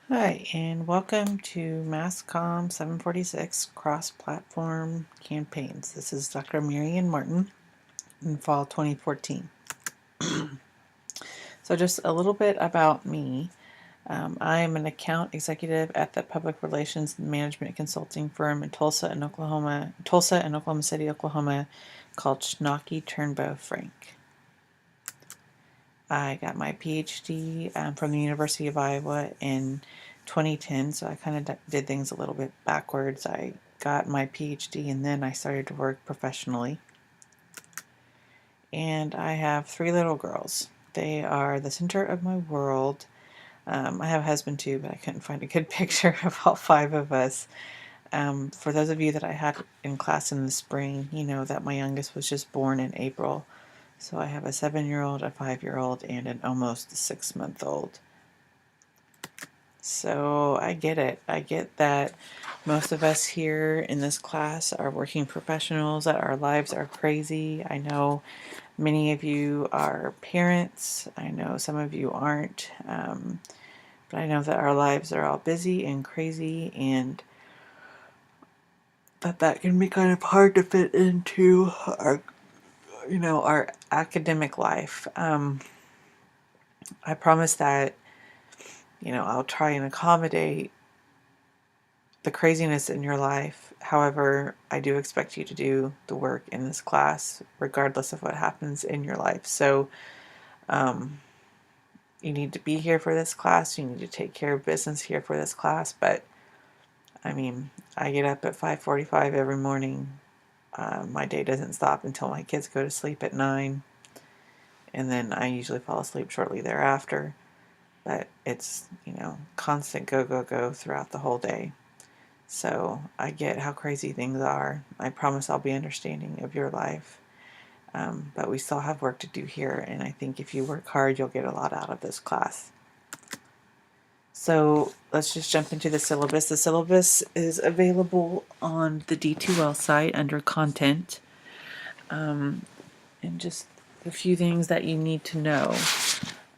Hi, and welcome to Mcom 746 Cross-Platform Campaigns. This is Dr. Marian Martin in fall 2014. So just a little bit about me. I am an account executive at the Public Relations Management Consulting firm in Tulsa and Oklahoma City, Oklahoma, called Schnocky Turnbow Frank. I got my PhD from the University of Iowa in 2010, so I kind of did things a little bit backwards. I got my PhD and then I started to work professionally. And I have 3 little girls. They are the center of my world. I have a husband too, but I couldn't find a good picture of all 5 of us. For those of you that I had in class in the spring, you know that my youngest was just born in April. So I have a 7-year-old, a 5-year-old, and an almost 6-month-old. So I get it. I get that most of us here in this class are working professionals, that our lives are crazy. I know many of you are parents. I know some of you aren't. But I know that our lives are all busy and crazy, and that can be kind of hard to fit into our academic life. I promise that, I'll try and accommodate the craziness in your life. However, I do expect you to do the work in this class, regardless of what happens in your life. So, you need to be here for this class. You need to take care of business here for this class. But, I get up at 5:45 every morning. My day doesn't stop until my kids go to sleep at 9. And then I usually fall asleep shortly thereafter. But it's, constant go, go, go throughout the whole day. So I get how crazy things are. I promise I'll be understanding of your life. But we still have work to do here, and I think if you work hard, you'll get a lot out of this class. So let's just jump into the syllabus. The syllabus is available on the D2L site under content. And just a few things that you need to know.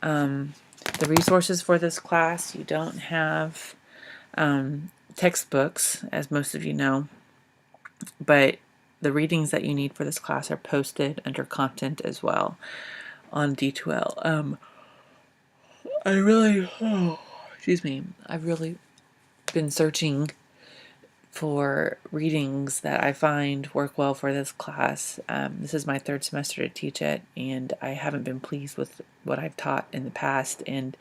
The resources for this class, you don't have textbooks, as most of you know, but the readings that you need for this class are posted under content as well on D2L. I've really been searching for readings that I find work well for this class. This is my 3rd semester to teach it, and I haven't been pleased with what I've taught in the past, and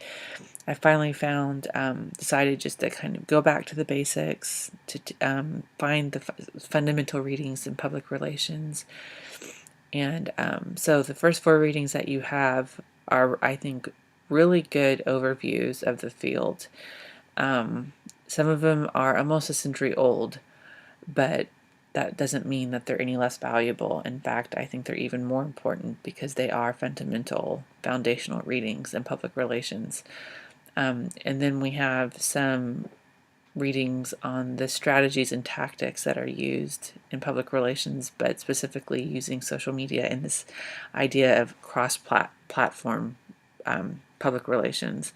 I finally decided just to kind of go back to the basics, to find the fundamental readings in public relations. And so the first 4 readings that you have are, I think, really good overviews of the field. Some of them are almost a century old, but that doesn't mean that they're any less valuable. In fact, I think they're even more important because they are fundamental, foundational readings in public relations. And then we have some readings on the strategies and tactics that are used in public relations, but specifically using social media and this idea of cross-platform public relations.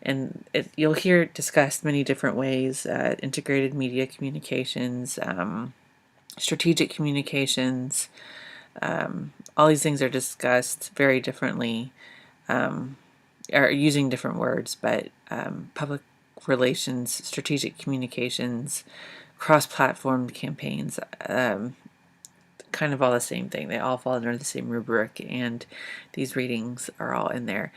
And you'll hear it discussed many different ways: integrated media communications, strategic communications. All these things are discussed very differently, or using different words, but public relations, strategic communications, cross-platform campaigns, kind of all the same thing. They all fall under the same rubric, and these readings are all in there.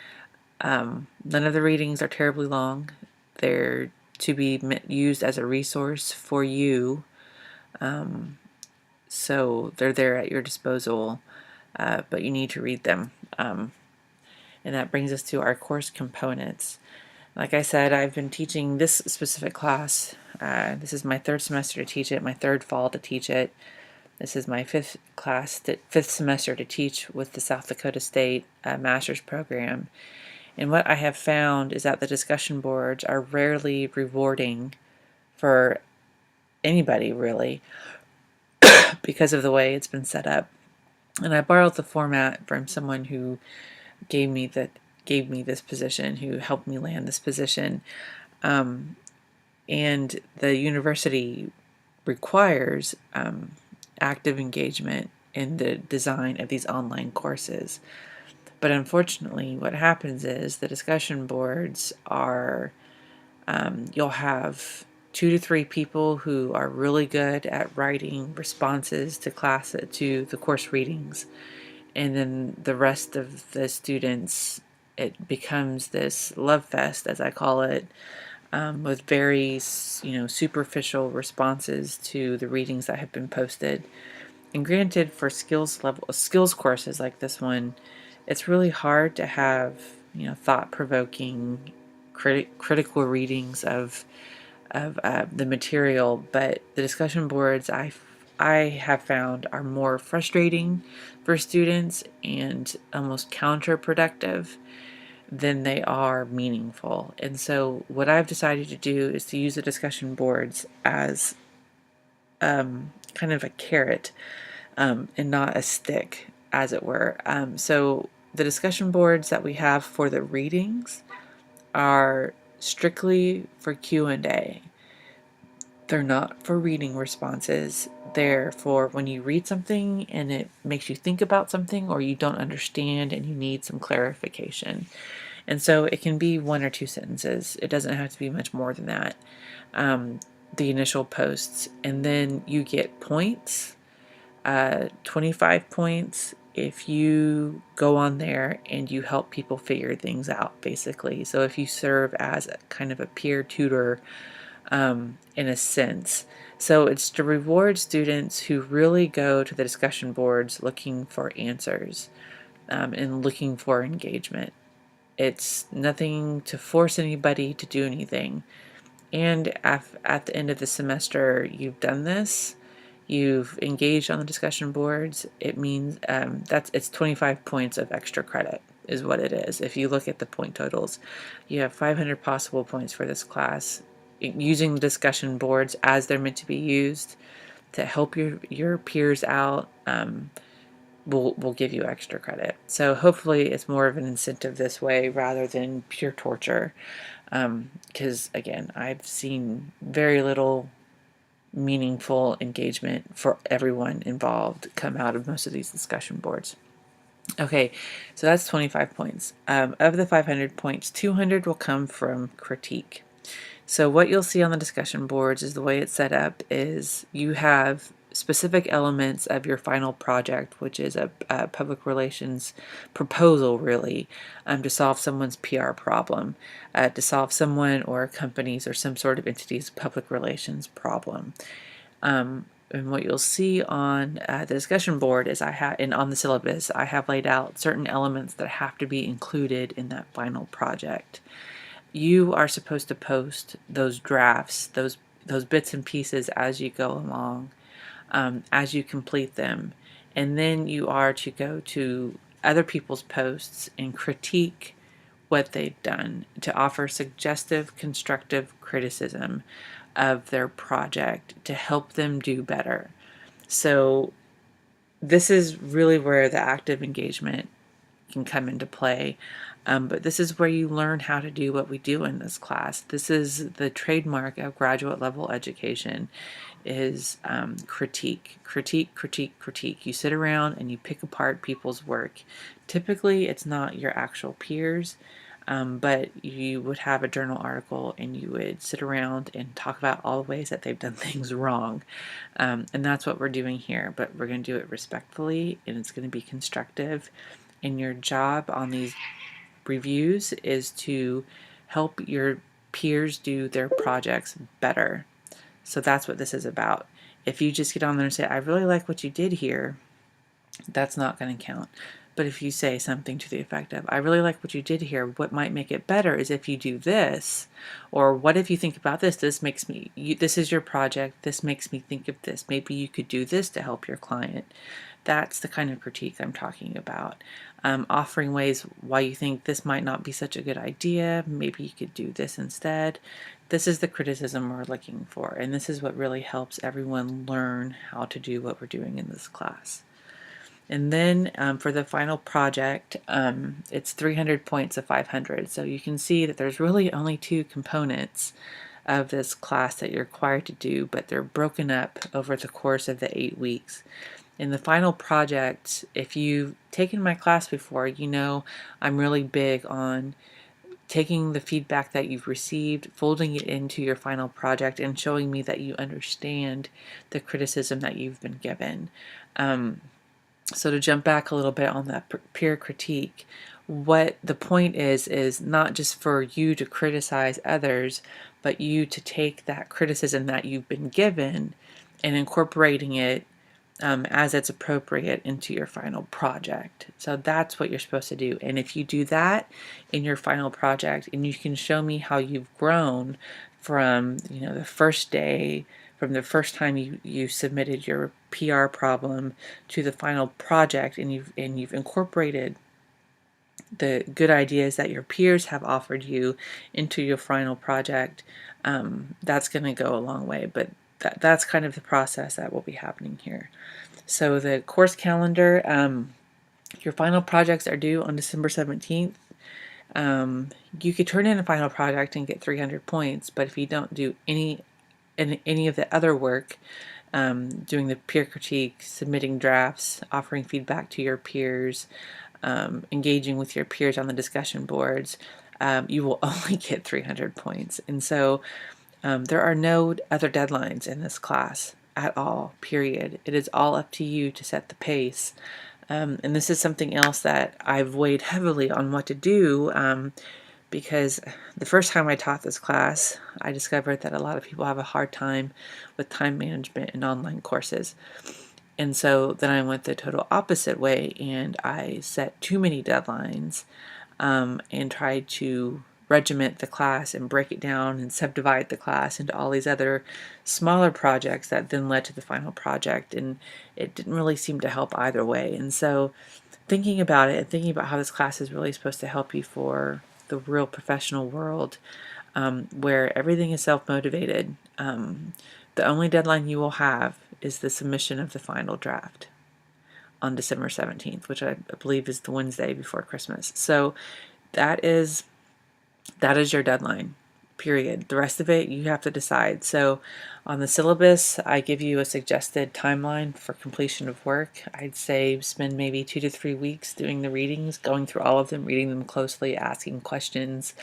None of the readings are terribly long. They're to be used as a resource for you, so they're there at your disposal, but you need to read them. And that brings us to our course components. Like I said, I've been teaching this specific class. This is my 3rd semester to teach it, my 3rd fall to teach it. This is my 5th semester to teach with the South Dakota State Master's Program. And what I have found is that the discussion boards are rarely rewarding for anybody, really, because of the way it's been set up. And I borrowed the format from someone who gave me this position, who helped me land this position. And the university requires active engagement in the design of these online courses. But unfortunately, what happens is the discussion boards are, you'll have 2 to 3 people who are really good at writing responses to the course readings, and then the rest of the students, it becomes this love fest, as I call it, with very superficial responses to the readings that have been posted. And granted, for skills courses like this one, it's really hard to have thought-provoking, critical readings of the material. But the discussion boards I have found are more frustrating for students and almost counterproductive than they are meaningful. And so what I've decided to do is to use the discussion boards as kind of a carrot, and not a stick, as it were. So the discussion boards that we have for the readings are strictly for Q&A. They're not for reading responses. They're for when you read something and it makes you think about something, or you don't understand and you need some clarification. And so it can be 1 or 2 sentences. It doesn't have to be much more than that. The initial posts, and then you get points, 25 points if you go on there and you help people figure things out, basically. So if you serve as a kind of a peer tutor, in a sense. So it's to reward students who really go to the discussion boards looking for answers, and looking for engagement. It's nothing to force anybody to do anything. And at the end of the semester, you've done this, you've engaged on the discussion boards, it means it's 25 points of extra credit is what it is. If you look at the point totals, you have 500 possible points for this class. Using the discussion boards as they're meant to be used to help your peers out, will give you extra credit. So hopefully it's more of an incentive this way rather than pure torture. Because again, I've seen very little meaningful engagement for everyone involved come out of most of these discussion boards. Okay, so that's 25 points. Of the 500 points, 200 will come from critique. So what you'll see on the discussion boards is the way it's set up is you have specific elements of your final project, which is a public relations proposal, really, to solve someone's PR problem, to solve someone or a company's or some sort of entity's public relations problem. And what you'll see on the discussion board is and on the syllabus, I have laid out certain elements that have to be included in that final project. You are supposed to post those drafts, those bits and pieces as you go along, as you complete them. And then you are to go to other people's posts and critique what they've done, to offer suggestive, constructive criticism of their project to help them do better. So this is really where the active engagement can come into play. But this is where you learn how to do what we do in this class. This is the trademark of graduate level education, is critique. You sit around and you pick apart people's work. Typically, it's not your actual peers, but you would have a journal article and you would sit around and talk about all the ways that they've done things wrong. And that's what we're doing here, but we're going to do it respectfully, and it's going to be constructive. And your job on these reviews is to help your peers do their projects better. So that's what this is about. If you just get on there and say, I really like what you did here, that's not going to count. But if you say something to the effect of, I really like what you did here, what might make it better is if you do this, or what if you think about this, this is your project, this makes me think of this, maybe you could do this to help your client. That's the kind of critique I'm talking about. Offering ways why you think this might not be such a good idea, maybe you could do this instead. This is the criticism we're looking for, and this is what really helps everyone learn how to do what we're doing in this class. And then for the final project, it's 300 points of 500. So you can see that there's really only two components of this class that you're required to do, but they're broken up over the course of the 8 weeks. In the final project, if you've taken my class before, you know I'm really big on taking the feedback that you've received, folding it into your final project, and showing me that you understand the criticism that you've been given. So to jump back a little bit on that peer critique, what the point is not just for you to criticize others, but you to take that criticism that you've been given and incorporating it as it's appropriate into your final project. So that's what you're supposed to do. And if you do that in your final project, and you can show me how you've grown from the first day, from the first time you submitted your PR problem to the final project, and you've incorporated the good ideas that your peers have offered you into your final project, that's going to go a long way. But that's kind of the process that will be happening here. So the course calendar, your final projects are due on December 17th. You could turn in a final project and get 300 points, but if you don't do any of the other work, doing the peer critique, submitting drafts, offering feedback to your peers, engaging with your peers on the discussion boards, you will only get 300 points. And so there are no other deadlines in this class at all, period. It is all up to you to set the pace. And this is something else that I've weighed heavily on what to do, because the first time I taught this class, I discovered that a lot of people have a hard time with time management in online courses. And so then I went the total opposite way, and I set too many deadlines, and tried to regiment the class and break it down and subdivide the class into all these other smaller projects that then led to the final project, and it didn't really seem to help either way. And so thinking about it and thinking about how this class is really supposed to help you for the real professional world, where everything is self-motivated, the only deadline you will have is the submission of the final draft on December 17th, which I believe is the Wednesday before Christmas. So that is your deadline, period. The rest of it you have to decide. So on the syllabus, I give you a suggested timeline for completion of work. I'd say spend maybe 2 to 3 weeks doing the readings, going through all of them, reading them closely, asking questions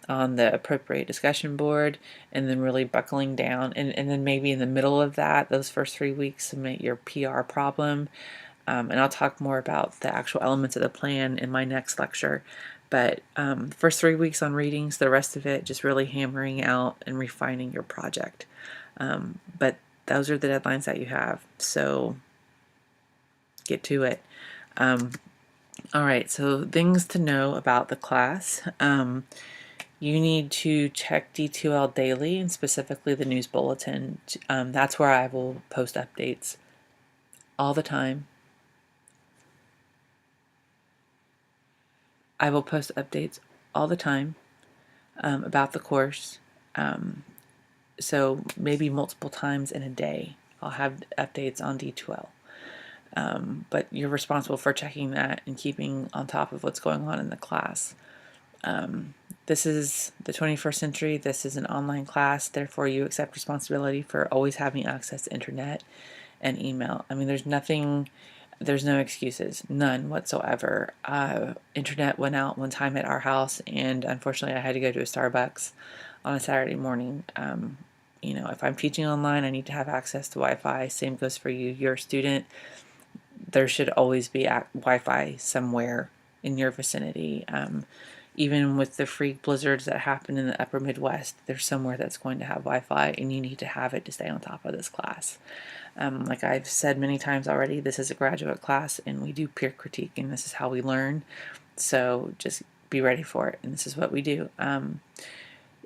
on the appropriate discussion board, and then really buckling down. And then maybe in the middle of that, those first 3 weeks, submit your PR problem. And I'll talk more about the actual elements of the plan in my next lecture. But the first 3 weeks on readings, the rest of it just really hammering out and refining your project. But those are the deadlines that you have, so get to it. All right, so things to know about the class. You need to check D2L daily, and specifically the news bulletin. That's where I will post updates all the time. I will post updates all the time about the course. So maybe multiple times in a day, I'll have updates on D2L. But you're responsible for checking that and keeping on top of what's going on in the class. This is the 21st century. This is an online class. Therefore, you accept responsibility for always having access to internet and email. I mean, there's no excuses, none whatsoever. Internet went out one time at our house, and unfortunately I had to go to a Starbucks on a Saturday morning. If I'm teaching online, I need to have access to Wi-Fi. Same goes for you. You're a student. There should always be Wi-Fi somewhere in your vicinity. Even with the freak blizzards that happen in the upper Midwest, there's somewhere that's going to have Wi-Fi, and you need to have it to stay on top of this class. Like I've said many times already, this is a graduate class, and we do peer critique, and this is how we learn. So just be ready for it, and this is what we do.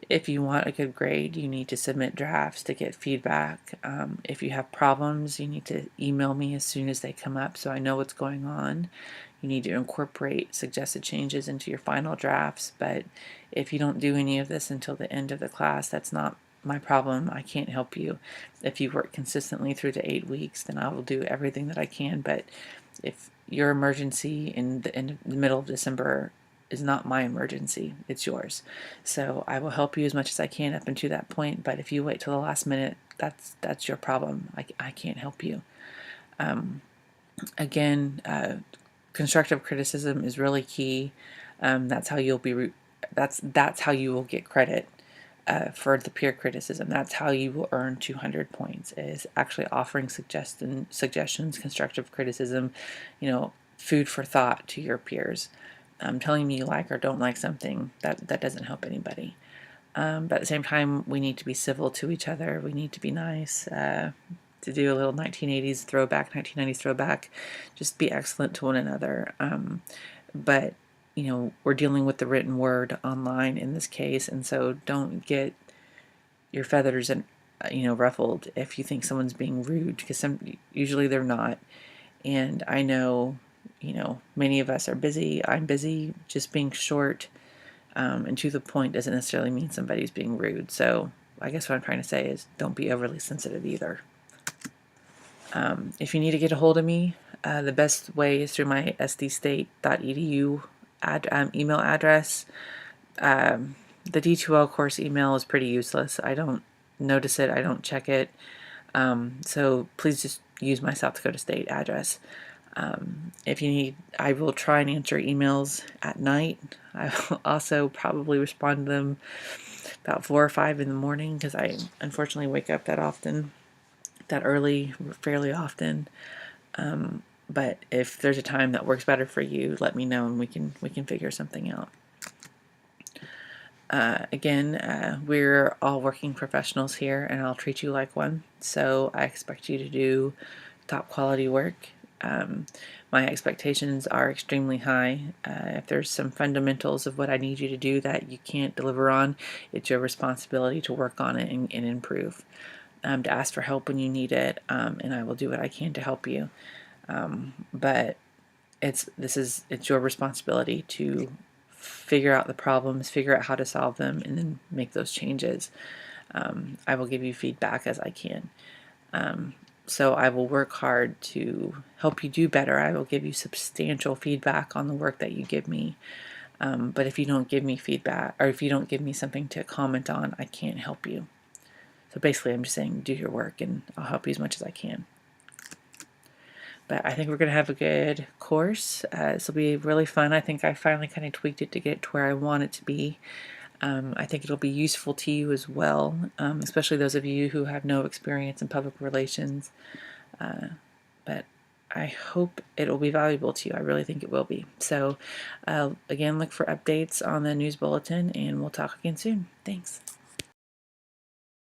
If you want a good grade, you need to submit drafts to get feedback. If you have problems, you need to email me as soon as they come up so I know what's going on. You need to incorporate suggested changes into your final drafts, but if you don't do any of this until the end of the class, that's not my problem. I can't help you. If you work consistently through the 8 weeks, then I will do everything that I can, but If your emergency in the middle of December is not my emergency, it's yours. So I will help you as much as I can up until that point, but if you wait till the last minute, that's your problem. I can't help you. Again, constructive criticism is really key. That's how you'll be. That's how you will get credit for the peer criticism. That's how you will earn 200 points. Is actually offering suggestions, constructive criticism, food for thought to your peers. Telling me you like or don't like something that doesn't help anybody. But at the same time, we need to be civil to each other. We need to be nice. To do a little 1980s throwback, 1990s throwback, just be excellent to one another. But we're dealing with the written word online in this case, and so don't get your feathers and ruffled if you think someone's being rude, because usually they're not. And I know, many of us are busy. I'm busy. Just being short and to the point doesn't necessarily mean somebody's being rude. So I guess what I'm trying to say is don't be overly sensitive either. If you need to get a hold of me, the best way is through my sdstate.edu email address. The D2L course email is pretty useless. I don't notice it. I don't check it. So please just use my South Dakota State address. If you need, I will try and answer emails at night. I will also probably respond to them about 4 or 5 in the morning, because I unfortunately wake up that early, fairly often. But if there's a time that works better for you, let me know and we can figure something out. Again, we're all working professionals here, and I'll treat you like one. So I expect you to do top quality work. My expectations are extremely high. If there's some fundamentals of what I need you to do that you can't deliver on, it's your responsibility to work on it and improve. To ask for help when you need it, and I will do what I can to help you. But it's your responsibility to figure out the problems, figure out how to solve them, and then make those changes. I will give you feedback as I can. So I will work hard to help you do better. I will give you substantial feedback on the work that you give me. But if you don't give me feedback, or if you don't give me something to comment on, I can't help you. So basically, I'm just saying do your work, and I'll help you as much as I can. But I think we're going to have a good course. This will be really fun. I think I finally kind of tweaked it to get it to where I want it to be. I think it'll be useful to you as well, especially those of you who have no experience in public relations. But I hope it will be valuable to you. I really think it will be. So again, look for updates on the news bulletin, and we'll talk again soon. Thanks.